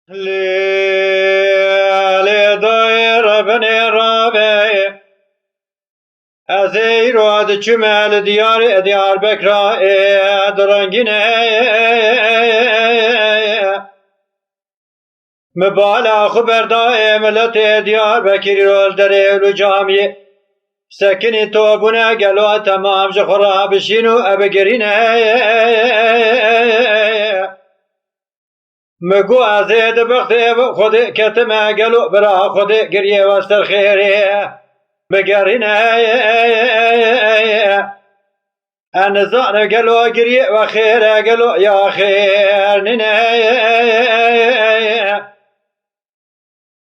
ليالي ضير بني رابع أزيرو دجمال ديار بكرا درنجنا مبالا خبر دائم لتي ديار بكر رول دريل جامي سكني توبنا قالوا تمام جخرا بشينو أبقرينا مگو ازید بخته خود کتما قالوا برا خود قريه واستر خيري بقرينا أنزان قالوا قريه وخير قالوا يا خير ننا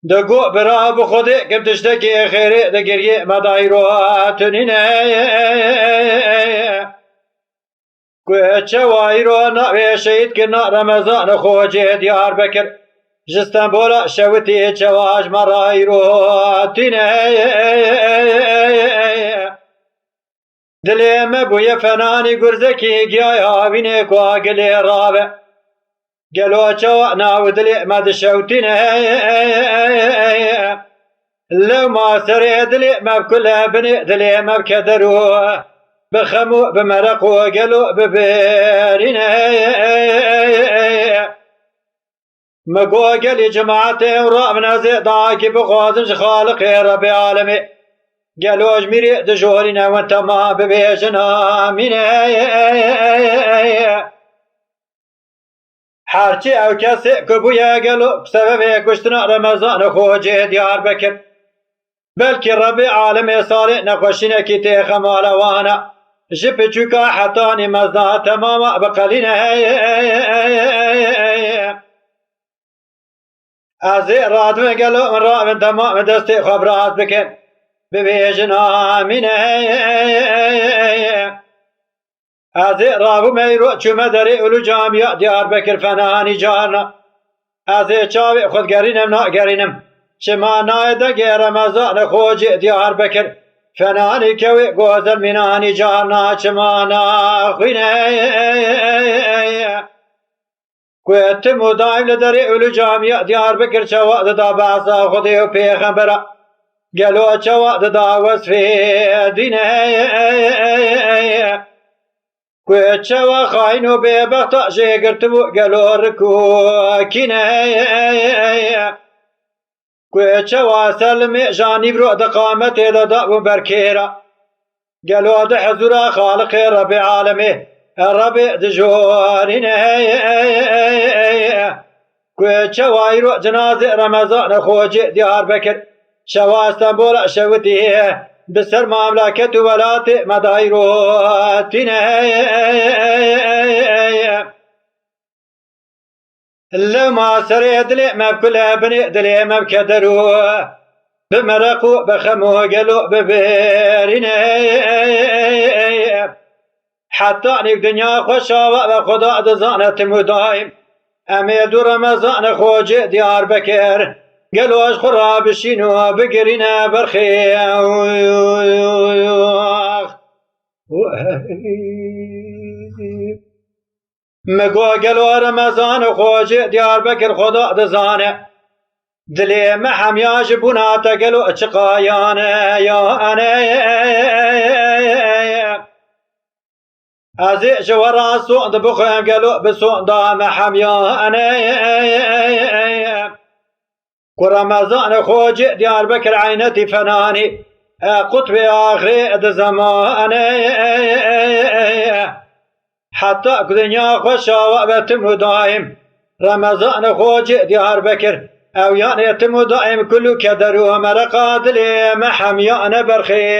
دقو برا بخود كبتشتكي خيري دقريه مدايروات ننا كوهتشوايرو ناوي شهيد كنا رمضان خوجي ديار بكر جستن بولا شوتي چواج مرايرو تينا دلي مبويا فناني قرزكي قياي هاويني كواقلي رابع قالوا چوانا ودلي مد شوتينا لو ما سري دلي مبكلها بني دلي مبكدرو بخمو بمرقو قالوا ببيرنا مقو قالي جماعتي وراء من ازيداكي بخوازنج خالق ربي عالمي قالوا اجميري دجورنا وانت ما ببيجنا من حارتي او كاسي كبويا قالوا بسبب كشتنا رمضان خوجي ديار بكر بلكي ربي عالمي صالح نخوشنا كي تيخمال وانا جب چکا حتانی مزدا تماما بقلینه ازی راد مگلو من را من تمام دستی خبرات بکن ببیجن آمینه ازی رابو میرو چومه داری اولو جامعه دیار بکر فنانی جارنا ازی چاوی خودگرینم ناگرینم چما نایده گیر رمضان خوجی دیار بکر فناني كوي غوزل مناني جارنا چمانا خينه كويت مدايم لدري اولو جامعة ديار بكر چوا دا بعضا خدي و پیغمبرا قالوا چوا دا وصفي دينه كويت چوا خاينو ببختا شيقرتبو قالوا ركو كينه كويتشا واسلمي جاني برو دقامت دا وبركيرا قالوا ده حضورا خالق ربي عالمي ربي دجورين كويتشا وايرو جنازة رمضان خوجي ديار بكر شوا اسطنبول شوتي بسر مملكة ولات مدايروتين لو ما سري دلي مبكلها بني دلي مبكدرو بمرقو بخمو قالوا ببيرين حتى عنك دنيا خوشا وخدا دزانة مدايم اميدو رمضان خوجي ديار بكر قالوا اشخرا بشينو بقرين برخي مگو قالوا رمضان خوجي ديار بكر خدا دزانه دلي محم ياجبونا تقلوا اتشقايانا يا انا ازي جورا سوق دبخم قالوا بسوق دا محم يا انا ورمضان خوجي ديار بكر عينتي فناني قطب اخر دزمان حتى دنيا خوشا وقتم دائم رمضان خوجي ديار بكر او يعني يتم دائم كل كدر ومرقاد لي محم يانا برخي